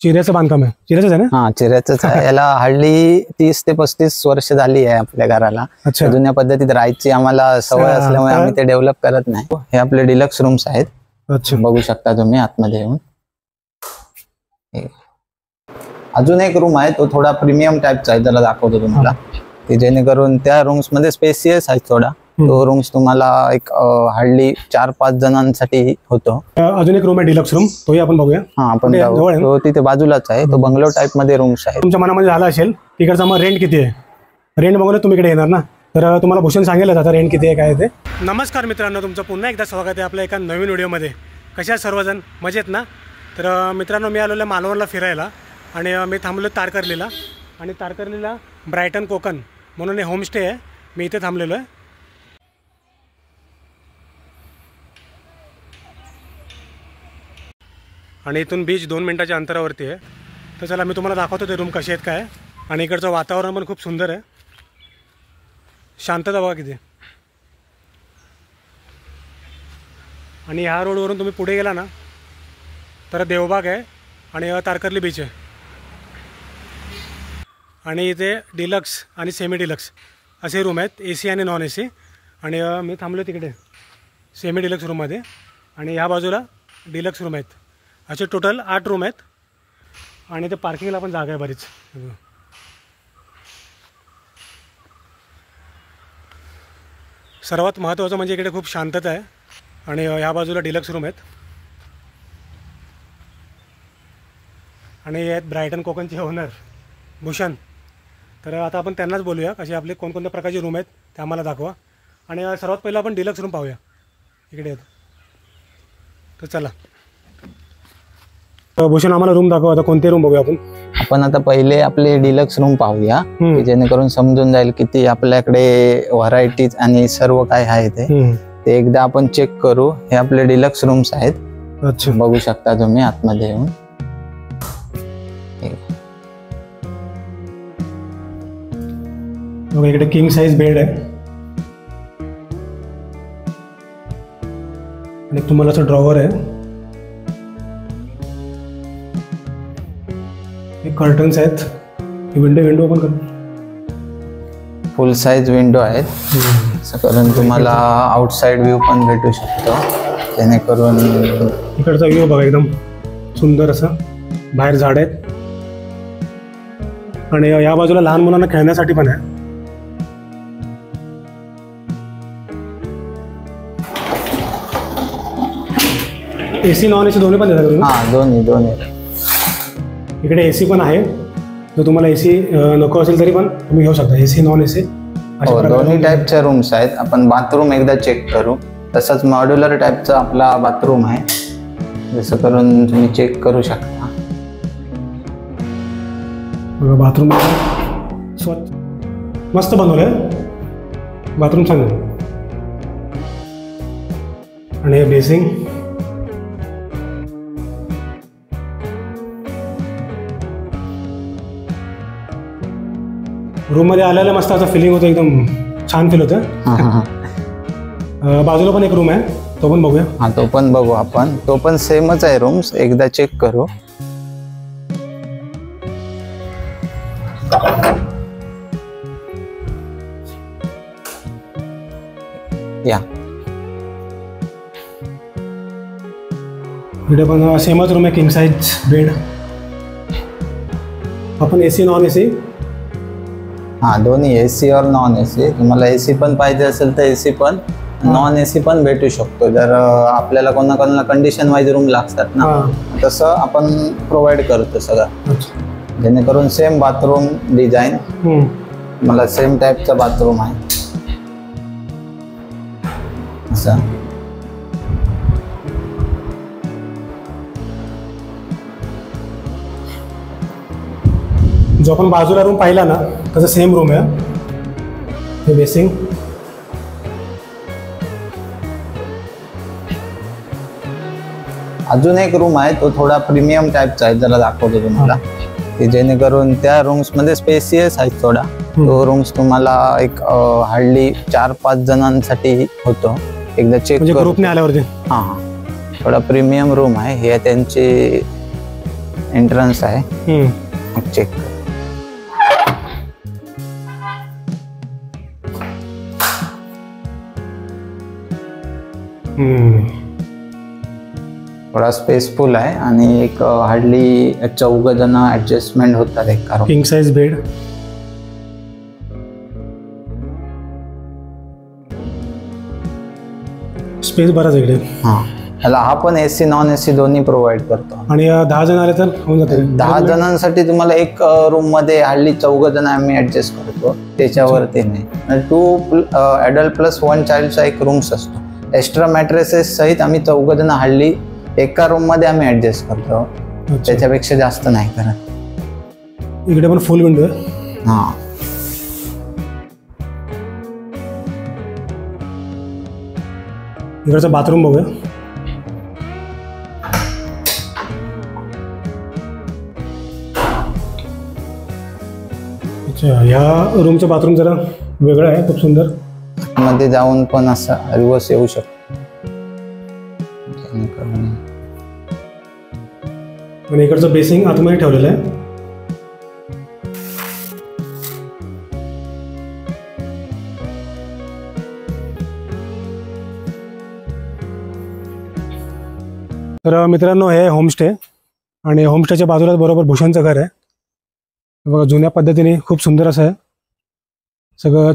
चिऱ्याचं बांधकाम आहे, चिऱ्याच आहे ना? हा, चिऱ्याचंच आहे. याला हल्ली 30 ते 35 वर्ष झाली आहे आपल्या घराला. जुन्या पद्धतीत राहायची आम्हाला सवय असल्यामुळे आम्ही ते डेव्हलप करत नाही. हे आपले डिलक्स रूम्स आहेत. बघू शकता तुम्ही आतमध्ये येऊन. अजून एक रूम आहे, तो थोडा प्रीमियम टाइपचा आहे, त्याला दाखवतो तुम्हाला, की जेणेकरून त्या रूम्स मध्ये स्पेसियस आहे थोडा. तो रूम्स तुम्हाला एक हार्डली 4-5 जणांसाठी होतो. अजून एक रूम आहे डिलक्स रूम, तोही आपण बघूया. हा, आपण तो तिथे बाजूलाच आहे. तो बंगलो टाइप मध्ये रूम्स आहे. तुमच्या मनामध्ये झाला असेल तिकडचा मग रेंट किती आहे, रेंट बघून तुम्ही इकडे येणार ना, तर तुम्हाला भूषण सांगेलच आता रेंट किती आहे काय ते. नमस्कार मित्रांनो, तुमचं पुन्हा एकदा स्वागत आहे आपल्या एका नवीन व्हिडिओमध्ये. कशा सर्वजण मजेत ना? तर मित्रांनो, मी आलेलो मालवणला फिरायला आणि मी थांबलो तारकर्लीला. आणि तारकर्लीला ब्रायटन कोकण म्हणून हे होमस्टे आहे, मी इथे थांबलेलो आहे. आणि इथून बीच 2 मिनिटाच्या अंतरावरती आहे. तर चला मी तुम्हाला दाखवतो ते रूम कसे आहेत काय. आणि इकडचं वातावरण पण खूप सुंदर आहे, शांतता बघा किती. आणि ह्या रोडवरून तुम्ही पुढे गेला ना तर देवबाग आहे आणि तारकर्ली बीच आहे. आणि इथे डिलक्स आणि सेमी डिलक्स असे रूम आहेत, AC आणि नॉन AC. आणि मी थांबलो तिकडे सेमी डिलक्स रूममध्ये आणि ह्या बाजूला डिलक्स रूम आहेत. असे टोटल 8 रूम आहेत. आणि ते पार्किंगला पण जागा आहे बरीच. सर्वात महत्त्वाचं म्हणजे इकडे खूप शांतता आहे. आणि ह्या बाजूला डिलक्स रूम आहेत. आणि आहेत ब्रायटन कोकणचे ओनर भूषण. तर आता आपण त्यांनाच बोलूया कसे आपले कोणकोणत्या प्रकारचे रूम आहेत ते आम्हाला दाखवा. आणि सर्वात पहिलं आपण डिलक्स रूम पाहूया इकडे आहेत. तर चला भूषण, आम्हाला रूम दाखवा. आता कोणते रूम बघूया आपण आता पहिले आपले डिलक्स रूम पाहूया, जेणेकरून समजून जाईल किती आपल्याकडे व्हरायटीज आणि सर्व काय आहे ते एकदा आपण चेक करू. हे आपले डिलक्स रूम्स आहेत. अच्छा, बघू शकता तुम्ही आतमध्ये येऊन. इकडे किंग साइज बेड आहे आणि तुम्हाला असं ड्रॉवर आहे. कर्टन्स आहेत. विंडो ओपन कर. फुल साइज विंडो आहेत, कारण तुम्हाला आउटसाइड व्ह्यू पण भेटू शकतो. जेणेकरून इकडचा व्ह्यू बघा, एकदम सुंदर असं. बाहेर झाड आहेत आणि या बाजूला लहान मुलांना खेळण्यासाठी पण आहे. AC नॉन AC दोन्ही पण देतात? हा, दोन्ही. इकडे AC पण आहे. जर तुम्हाला AC नको असेल तरी पण तुम्ही घेऊ शकता. AC नॉन AC दोन्ही टाईपच्या रूम्स आहेत. आपण बाथरूम एकदा चेक करू. तसंच मॉड्युलर टाईपचा आपला बाथरूम आहे, जसं करून तुम्ही चेक करू शकता. बाथरूम स्वच्छ मस्त बनवलंय. बाथरूम चांगलं. आणि हे बेसिंग. रूम मध्ये आल्याला मस्त असं फिलिंग होतं, एकदम छान फील होतं. बाजूला पण एक रूम आहे, तो पण बघूया. हा, तो पण बघू आपण. तो पण सेमच आहे रूम्स, एकदा चेक करू. या इकडे पण सेमच रूम आहे, किंग साइज बेड. आपण AC नॉन AC. हा, दोन्ही AC और नॉन AC. तुम्हाला AC पण पाहिजे असेल तर AC पण, नॉन AC पण भेटू शकतो. जर आपल्याला कोणाकोणाला कंडिशन वाईज रूम लागतात ना, तसं आपण प्रोव्हाइड करतो सगळं. जेणेकरून सेम बाथरूम डिझाईन, मला सेम टाईपचा बाथरूम आहे असं. जो आपण बाजूला रूम पाहिला ना तसं सेम रूम आहे. हे बेसिंग. अजून एक रूम आहे, तो थोडा प्रीमियम टाइपचा आहे, त्याला दाखवतो तुम्हाला, की जेणेकरून त्या रूम्स मध्ये स्पेसियस आहे थोडा. तो रूम्स तुम्हाला एक हार्डली 4-5 जणांसाठी होतो. एकदा चेक ग्रुपने आल्यावरती. हा, थोडा प्रीमियम रूम आहे. हे त्यांची एंट्रन्स आहे, चेक कर. थोडा स्पेसफुल आहे आणि एक हार्डली 4 जण ऍडजस्टमेंट होतात एका room. King size bed. Space बराच इकडे. हा पण एसी नॉन एसी दोन्ही प्रोव्हाइड करतो. आणि 10 जण आले तर होऊन जाते. 10 जणांसाठी तुम्हाला एक रूम मध्ये हार्डली 4 जण आम्ही ऍडजस्ट करतो, त्याच्यावरती नाही. 2 अडल्ट प्लस 1 चाइल्डचा एक रूम्स असतो. एक्स्ट्रा मॅट्रेसेस सहित आम्ही 4 जण हार्डली एका रूम मध्ये आम्ही ऍडजस्ट करतो, त्याच्यापेक्षा जास्त नाही करत. इकडे पण फुल विंडो आहे. हा, इकडचा बाथरूम बघूया. अच्छा, ह्या रूमचं बाथरूम जरा वेगळं आहे, खूप सुंदर. मध्ये जाऊन पण असं रिवर्स येऊ शकतो. आणि इकडचं बेसिंग आतमध्ये ठेवलेलं आहे. तर मित्रांनो, हे होमस्टे आणि होमस्टेच्या बाजूलाच बरोबर भूषणचं घर आहे. बघा, जुन्या पद्धतीने खूप सुंदर असं आहे. सगळं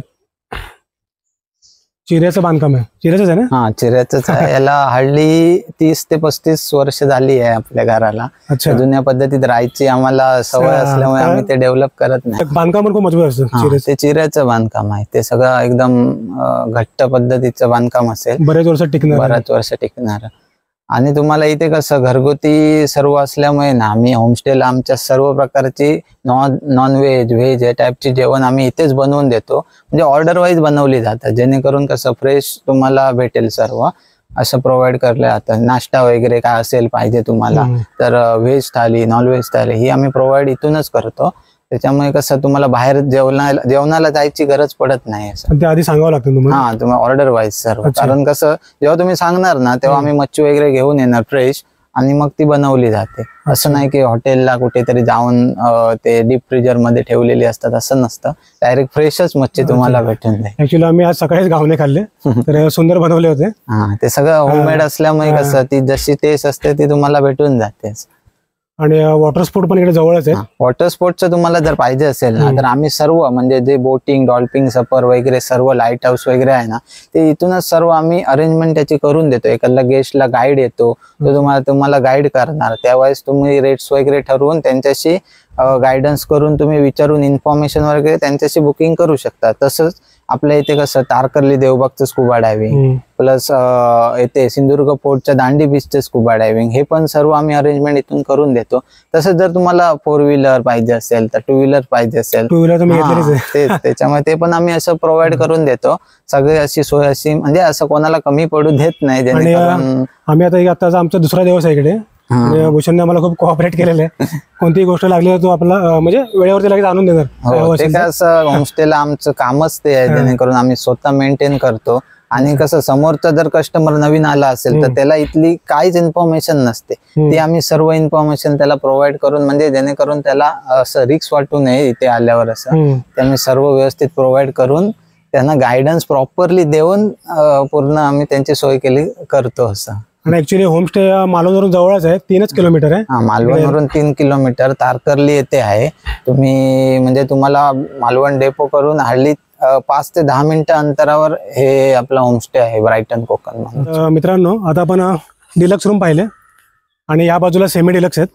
चिऱ्याचं बांधकाम आहे. चिऱ्याचंच आहे ना? हा, चिऱ्याचंच आहे. याला हार्डली 30 ते 35 वर्ष झाली आहे आपल्या घराला. अच्छा. जुन्या पद्धतीत राहायची आम्हाला सवय असल्यामुळे आम्ही ते डेव्हलप करत नाही. बांधकाम पण खूप मजबूत असतं. ते चिऱ्याचं बांधकाम आहे, ते सगळं एकदम घट्ट पद्धतीचं बांधकाम असेल, बरेच वर्ष टिकणार. आणि तुम्हाला इथे कसं घरगुती सर्व असल्यामुळे ना, आम्ही होमस्टेला आमच्या सर्व प्रकारची नॉन व्हेज व्हेज या टाईपची जेवण आम्ही इथेच बनवून देतो. म्हणजे ऑर्डर वाईज बनवली जातात, जेणेकरून कसं फ्रेश तुम्हाला भेटेल सर्व असं प्रोव्हाइड केलं जातं. नाश्ता वगैरे काय असेल पाहिजे तुम्हाला तर व्हेज थाली, नॉन व्हेज थाली ही आम्ही प्रोव्हाइड इथूनच करतो. त्याच्यामुळे कसं तुम्हाला बाहेर जेवणाला जायची गरज पडत नाही. ते आधी सांगावं लागतं तुम्हाला. हा, तुम्हाला ऑर्डर वाईज सर्व. कारण कसं जेव्हा तुम्ही सांगणार ना, तेव्हा आम्ही मच्छी वगैरे घेऊन येणार फ्रेश, आणि मग ती बनवली जाते. असं नाही की हॉटेलला कुठेतरी जाऊन ते डीप फ्रीजर मध्ये ठेवलेली असतात, असं नसतं. डायरेक्ट फ्रेशच मच्छी तुम्हाला भेटून जाईल. ऍक्च्युली आम्ही आज सकाळीच गावने खाल्ले, तर सुंदर बनवले होते. हा, ते सगळं होममेड असल्यामुळे कसं ती जशी टेस्ट असते ती तुम्हाला भेटून जाते. आणि वॉटर स्पोर्ट पण इकडे जवळच आहे. वॉटर स्पोर्टचं तुम्हाला जर पाहिजे असेल ना, तर आम्ही सर्व म्हणजे जे बोटिंग, डॉल्फिन सफर वगैरे सर्व लाईट हाऊस वगैरे आहे ना, ते इथूनच सर्व आम्ही अरेंजमेंट त्याची करून देतो. एखाद्या गेस्टला गाईड येतो, तो तुम्हाला गाईड करणार. त्यावेळेस तुम्ही रेट्स वगैरे ठरवून त्यांच्याशी गायडन्स करून तुम्ही विचारून इन्फॉर्मेशन वगैरे त्यांच्याशी बुकिंग करू शकता. तसंच आपल्या इथे कसं तारकर्ली देवबागचं स्कुबा डायव्हिंग, प्लस इथे सिंधुदुर्ग फोर्टच्या दांडी बीचचं स्कुबा डायव्हिंग, हे पण सर्व आम्ही अरेंजमेंट इथून करून देतो. तसंच जर तुम्हाला 4 व्हीलर पाहिजे असेल तर 2 व्हीलर पाहिजे असेल, 2 व्हीलर त्याच्यामुळे ते पण आम्ही असं प्रोव्हाइड करून देतो. सगळे अशी सोय अशी म्हणजे असं कोणाला कमी पडू देत नाही. जेणेकरून आम्ही आता आमचा दुसरा दिवस आहे इकडे, भूषणने आम्हाला खूप कोऑपरेट केलेलं आहे. कोणतीही गोष्ट लागली तर तो आपला म्हणजे वेळेवरती लगेच आणून देणार. ते कसं होमस्टेला आमचं कामच ते आहे, जेणेकरून आम्ही स्वतः मेंटेन करतो. आणि कसं समोरचा जर कस्टमर नवीन आला असेल तर त्याला इथली काहीच इन्फॉर्मेशन नसते, ती आम्ही सर्व इन्फॉर्मेशन त्याला प्रोव्हाइड करून, म्हणजे जेणेकरून त्याला असं रिस्क वाटू नये इथे आल्यावर, असं ते आम्ही सर्व व्यवस्थित प्रोव्हाइड करून त्यांना गायडन्स प्रॉपरली देऊन पूर्ण आम्ही त्यांची सोय केली करतो असं. आणि ऍक्च्युली होमस्टे मालवणवरून जवळच आहे, 3 किलोमीटर आहे. हा, मालवणवरून 3 किलोमीटर तारकर्ली येथे आहे. तुम्ही म्हणजे तुम्हाला मालवण डेपो करून हार्डली 5 ते 10 मिनिटं अंतरावर हे आपलं होमस्टे आहे, ब्रायटन कोकण. मित्रांनो, आता आपण डिलक्स रूम पाहिले आणि या बाजूला सेमी डिलक्स आहेत.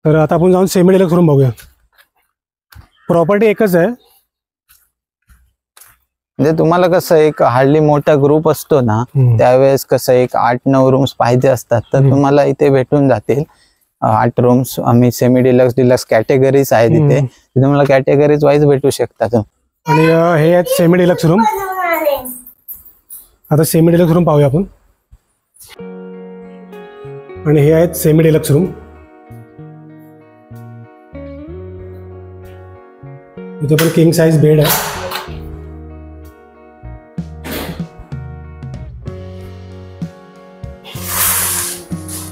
तर आता आपण जाऊन सेमी डिलक्स रूम बघूया. प्रॉपर्टी एकच आहे. म्हणजे तुम्हाला कसं एक हार्डली मोठा ग्रुप असतो ना, त्यावेळेस कसं एक 8-9 रूम्स पाहिजे असतात, तर तुम्हाला इथे भेटून जातील 8 रूम्स. आम्ही सेमी डिलक्स कॅटेगरीज आहेत इथे, तुम्हाला कॅटेगरीज वाईज भेटू शकतात. आणि हे आहेत सेमी डिलक्स रूम. आता सेमी डिलक्स रूम पाहूया आपण. आणि हे आहेत सेमी डिलक्स रूम. इथे पण किंग साइज बेड आहे.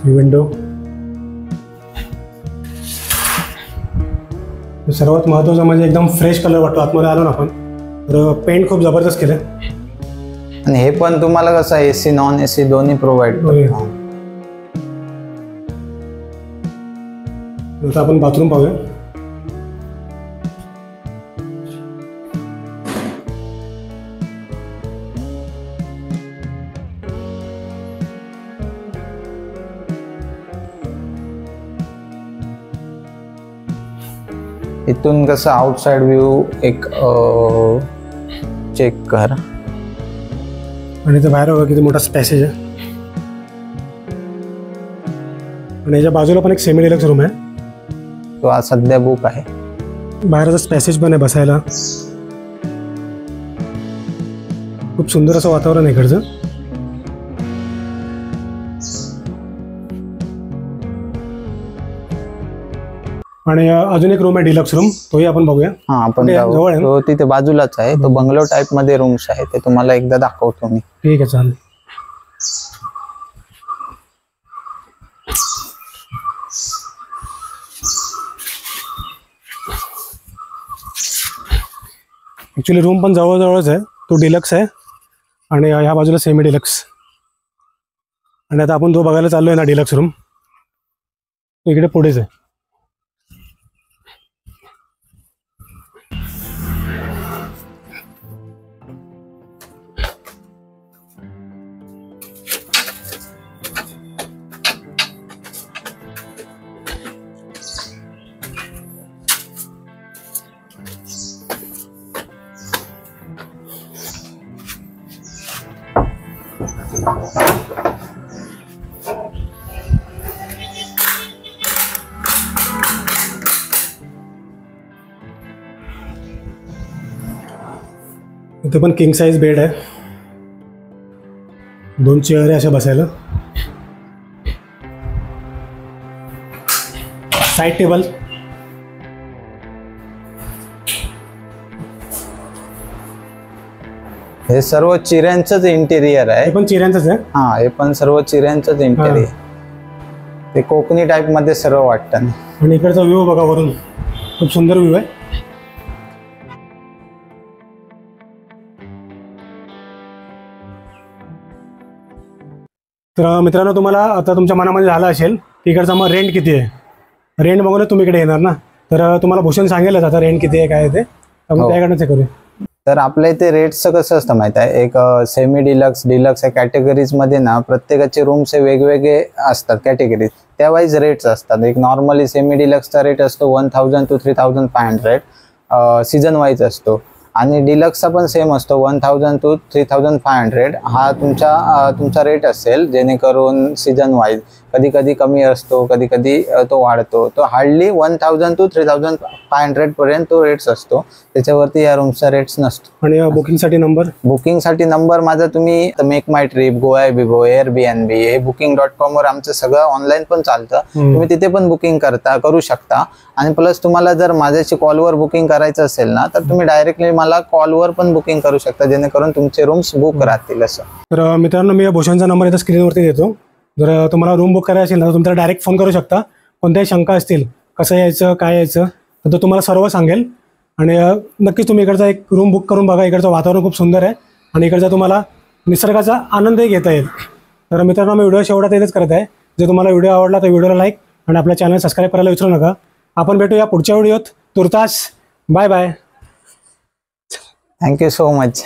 विंडो सर्वात महत्त्वाचं म्हणजे एकदम फ्रेश कलर वाटतो. आतमध्ये आलो ना आपण तर पेंट खूप जबरदस्त केलं. आणि हे पण तुम्हाला कसं AC नॉन AC दोन्ही प्रोव्हाइड करतो. आता आपण बाथरूम पाहूया. इथून कसं आउटसाइड व्ह्यू एक चेक कर. आणि इथं बाहेर बघा किती मोठा पॅसेज आहे. आणि याच्या बाजूला पण एक सेमी डिलक्स रूम आहे. तो आज सध्या बुक आहे. बाहेरच पॅसेज पण आहे बसायला. खूप सुंदर असं वातावरण आहे इकडचं. आणि अजून एक रूम आहे डिलक्स रूम, तोही आपण बघूया. हा आपण जवळ आहे. तो तिथे बाजूलाच आहे. तो बंगलो टाइप मध्ये रूम्स आहे. ते तुम्हाला एकदा दाखवतो मी. ठीक आहे चालेल. ॲक्च्युली रूम पण जवळजवळच आहे. तो डिलक्स आहे आणि ह्या बाजूला सेमी डिलक्स. आणि आता आपण तो बघायला चाललो आहे ना डिलक्स रूम, तो इकडे पुढेच आहे. इथे पण किंग साइज बेड आहे. 2 चेअर आहे अशा बसायला. Side table. हे सर्व चिऱ्यांचंच इंटेरियर आहे. हे पण चिऱ्यांचंच आहे. हा हे पण सर्व चिऱ्यांचंच इंटेरियर. ते कोकणी टाइप मध्ये सर्व वाटतं. आणि इकडचा व्ह्यू बघा वरून, खूप सुंदर व्ह्यू आहे. तर मित्रांनो, तुम्हाला आता तुमच्या मनामध्ये झालं असेल की इकडचा मग रेंट किती आहे. रेंट बघून तुम्ही इकडे येणार ना, तर तुम्हाला भूषण सांगेलच आता रेंट किती आहे काय आहे ते. आपण त्याकडनंच हे करूया. तर आपल्या इथे रेट्सचं कसं असतं माहिती आहे. एक सेमी डिलक्स डिलक्स या कॅटेगरीज मध्ये ना प्रत्येकाचे रूम्स हे वेगवेगळे असतात. कॅटेगरीज त्यावाईज रेट्स असतात. एक नॉर्मली सेमी डिलक्सचा रेट असतो 1000 to 3500. सीझन वाईज असतो. आणि डिलक्सचा पण सेम असतो 1000 to 3500. हा तुमचा रेट असेल, जेणेकरून सीझन वाईज कधी कधी कमी असतो, कधी कधी तो वाढतो. तो हार्डली 1000 to 3500 पर्यंत तो रेट्स असतो. त्याच्यावरती या रूमचा रेट्स नसतो. आणि बुकिंगसाठी नंबर माझा तुम्ही मेक माय ट्रिप, गोवा बिबो, एअरबीएनबी हे booking.com वर आमचं सगळं ऑनलाईन पण चालतं. तुम्ही तिथे पण बुकिंग करू शकता. आणि प्लस तुम्हाला जर माझ्याशी कॉलवर बुकिंग करायचं असेल ना, तर तुम्ही डायरेक्टली मला कॉलवर पण बुकिंग करू शकता, जेणेकरून तुमचे रूम्स बुक राहतील. असं तर मित्रांनो, मी भूषणचा नंबर इथं स्क्रीनवरती देतो. जर तुम्हाला रूम बुक करायची असेल तर तुम्ही डायरेक्ट फोन करू शकता. कोणत्याही शंका असतील, कसं यायचं काय यायचं, तर तो तुम्हाला सर्व सांगेल. आणि नक्कीच तुम्ही इकडचा एक रूम बुक करून बघा. इकडचं वातावरण खूप सुंदर आहे आणि इकडचा तुम्हाला निसर्गाचा आनंदही घेता येईल. तर मित्रांनो, मी व्हिडिओ शेवटात इथेच करत आहे. जर तुम्हाला व्हिडिओ आवडला तर व्हिडिओला लाईक आणि आपल्या चॅनल सबस्क्राईब करायला विसरू नका. आपण भेटूया पुढच्या व्हिडिओत. तुर्तास bye bye. Thank you so much.